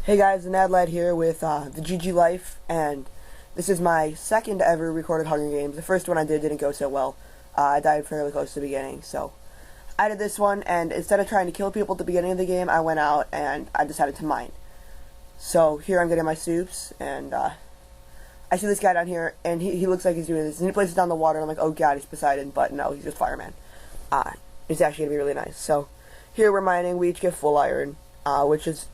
Hey guys, Thenadlad here with TheGGLyfe, and this is my second ever recorded Hunger Games. The first one I didn't go so well. I died fairly close to the beginning, so I did this one, and instead of trying to kill people at the beginning of the game, I went out and I decided to mine. So here I'm getting my soups, and I see this guy down here, and he looks like he's doing this, and he places down the water, and I'm like, oh god, he's Poseidon, but no, he's just Fireman. It's actually going to be really nice. So here we're mining, we each get full iron, which is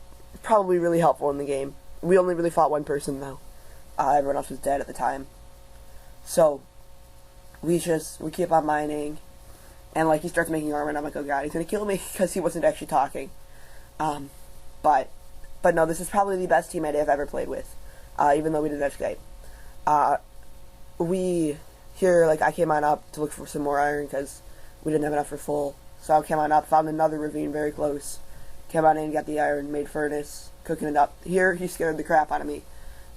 probably really helpful in the game. We only really fought one person though. Everyone else was dead at the time. So we keep on mining, and like he starts making armor, and I'm like, oh god, he's gonna kill me because he wasn't actually talking. But no, this is probably the best teammate I've ever played with. Even though we did Escape. I came on up to look for some more iron because we didn't have enough for full. So I came on up, found another ravine very close. Came on in, got the iron, made furnace, cooking it up. Here, he scared the crap out of me.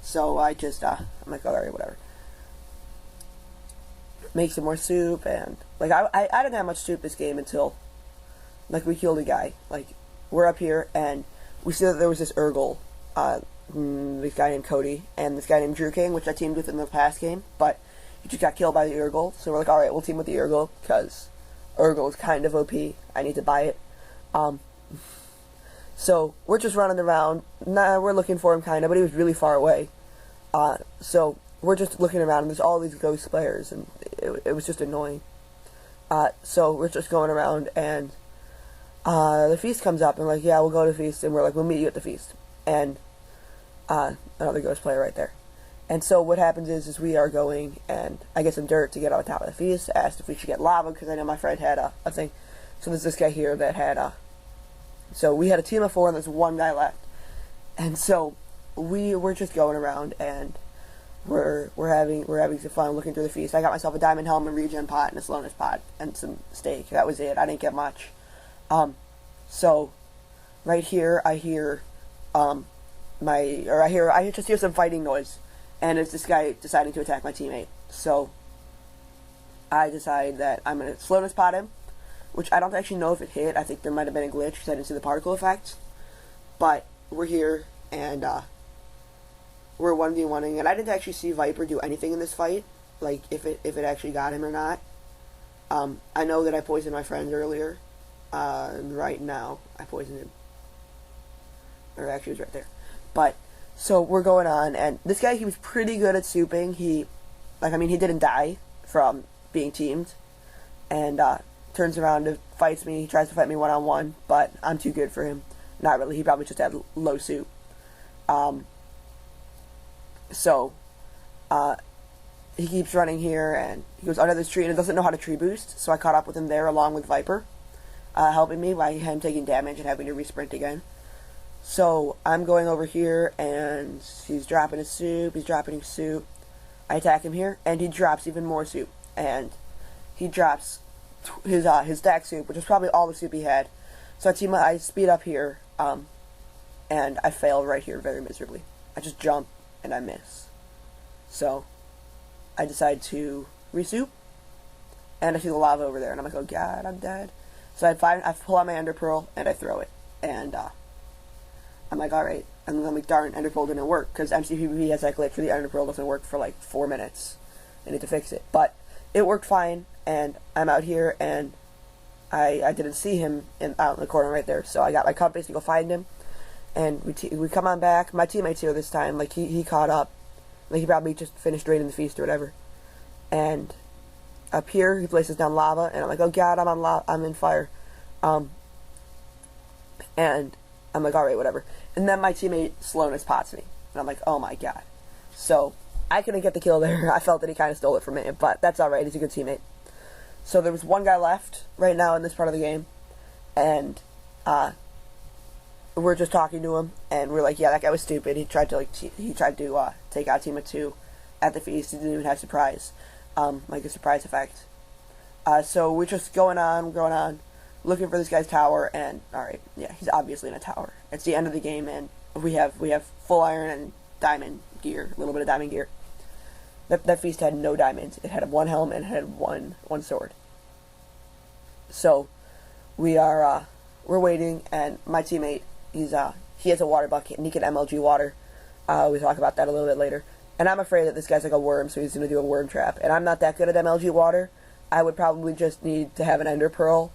So I just, I'm like, alright, whatever. Make some more soup, and, like, I didn't have much soup this game until, like, we killed a guy. Like, we're up here, and we see that there was this Urgle, this guy named Cody, and this guy named Drew King, which I teamed with in the past game, but he just got killed by the Urgle. So we're like, alright, we'll team with the Urgle, because Urgle is kind of OP. I need to buy it. So we're just running around. We're looking for him, kind of, but he was really far away. So we're just looking around, and there's all these ghost players, and it was just annoying. So we're just going around, and the feast comes up, and we're like, yeah, we'll go to the feast, and we're like, we'll meet you at the feast. And another ghost player right there. And so what happens is we are going, and I get some dirt to get on top of the feast. I asked if we should get lava, because I know my friend had a thing. So there's this guy here that had so we had a team of 4, and there's one guy left. And so we're just going around, and we're having some fun looking through the feast. I got myself a diamond helmet, regen pot, and a slowness pot, and some steak. That was it. I didn't get much. So right here I hear I just hear some fighting noise, and it's this guy deciding to attack my teammate. So I decide that I'm gonna slowness pot him, which I don't actually know if it hit. I think there might have been a glitch because I didn't see the particle effects. But we're here, and we're 1v1ing, and I didn't actually see Viper do anything in this fight, like if it actually got him or not. I know that I poisoned my friend earlier. Right now I poisoned him, or actually it was right there. But so we're going on, and this guy, he was pretty good at souping. He didn't die from being teamed, and turns around and fights me. He tries to fight me one-on-one, but I'm too good for him. Not really. He probably just had low soup. He keeps running here, and he goes under this tree, and it doesn't know how to tree boost, so I caught up with him there along with Viper, helping me by him taking damage and having to resprint again. So I'm going over here, and he's dropping his soup, he's dropping his soup. I attack him here, and he drops even more soup, and he drops his stack soup, which is probably all the soup he had. So I speed up here, and I fail right here very miserably. I just jump, and I miss. So I decide to resoup, and I see the lava over there, and I'm like, oh god, I'm dead. So I pull out my ender pearl, and I throw it, and I'm like, alright. And then I'm like, darn, ender pearl didn't work, because MCPP has that glitch where the ender pearl doesn't work for like 4 minutes. I need to fix it. But it worked fine, and I'm out here, and I didn't see him out in the corner right there, so I got my compass to go find him, and we come on back. My teammate's here this time. Like, he caught up. Like, he probably just finished raiding the feast or whatever. And up here, he places down lava, and I'm like, oh god, I'm in fire. And I'm like, alright, whatever. And then my teammate slowness pots me, and I'm like, oh my god. So I couldn't get the kill there. I felt that he kind of stole it from me, but that's alright. He's a good teammate. So there was one guy left right now in this part of the game, and we're just talking to him, and we're like, yeah, that guy was stupid. He tried to take out a team of 2 at the feast. He didn't even have surprise, like a surprise effect. So we're just going on, looking for this guy's tower, and alright, yeah, he's obviously in a tower. It's the end of the game, and we have full iron and diamond gear, a little bit of diamond gear. That feast had no diamonds. It had 1 helm and it had one sword. So we're waiting, and my teammate, he he has a water bucket, and he can MLG water. We talk about that a little bit later. And I'm afraid that this guy's like a worm, so he's going to do a worm trap. And I'm not that good at MLG water. I would probably just need to have an ender pearl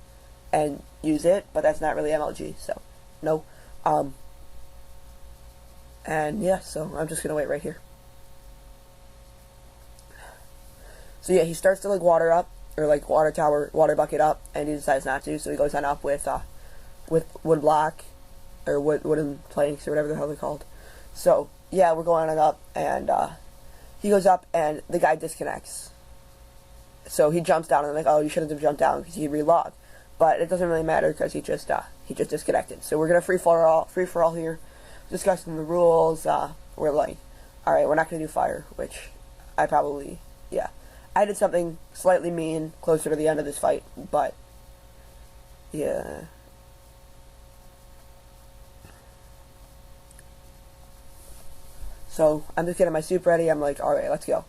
and use it, but that's not really MLG, so no. And yeah, so I'm just going to wait right here. So yeah, he starts to like water up, or like water bucket up, and he decides not to, so he goes on up with wood block, or wooden planks, or whatever the hell they're called. So yeah, we're going on up, and he goes up, and the guy disconnects. So he jumps down, and I'm like, oh, you shouldn't have jumped down because he relog. But it doesn't really matter because he just disconnected. So we're gonna free for all here, discussing the rules. We're like, all right, we're not gonna do fire, which I probably, yeah, I did something slightly mean closer to the end of this fight, but yeah. So I'm just getting my soup ready. I'm like, all right, let's go.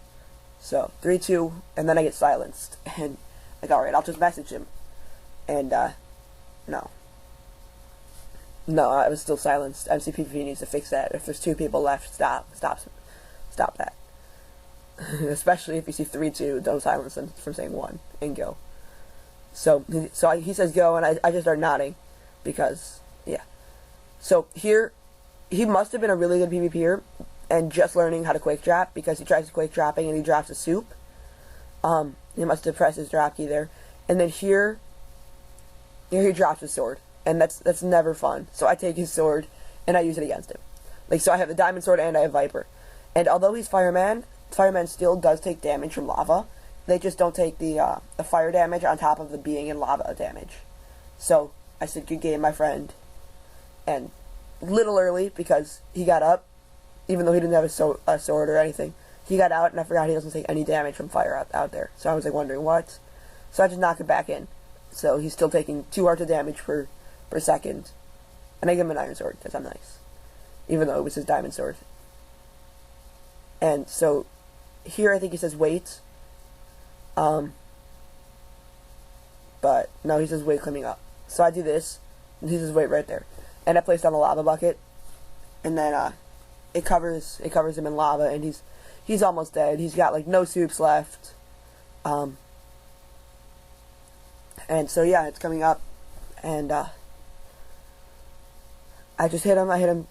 So 3, 2, and then I get silenced, and like, all right, I'll just message him, and no, I was still silenced. MCPV needs to fix that. If there's 2 people left, stop that. Especially if you see 3, 2, don't silence them from saying 1 and go. So he says go, and I just start nodding because yeah. So here, he must have been a really good PvPer and just learning how to quick drop, because he tries quick dropping and he drops a soup. He must have pressed his drop key there, and then here he drops his sword, and that's never fun. So I take his sword and I use it against him. Like, so I have the diamond sword and I have Viper, and although he's fireman still does take damage from lava. They just don't take the fire damage on top of the being in lava damage. So I said, good game, my friend. And little early, because he got up, even though he didn't have a sword or anything. He got out, and I forgot he doesn't take any damage from fire out there. So I was like wondering what. So I just knocked it back in. So he's still taking 2 hearts of damage per second. And I give him an iron sword, because I'm nice. Even though it was his diamond sword. And so here I think he says wait. But no, he says wait climbing up. So I do this, and he says wait right there. And I place down the lava bucket, and then it covers him in lava, and he's almost dead. He's got like no soups left. And so yeah, it's coming up, and I just hit him. I hit him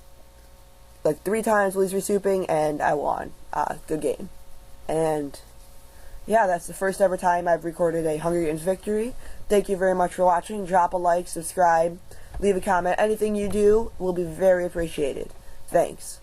like 3 times while he's resouping, and I won. Good game. And yeah, that's the first ever time I've recorded a Hunger Games victory. Thank you very much for watching. Drop a like, subscribe, leave a comment. Anything you do will be very appreciated. Thanks.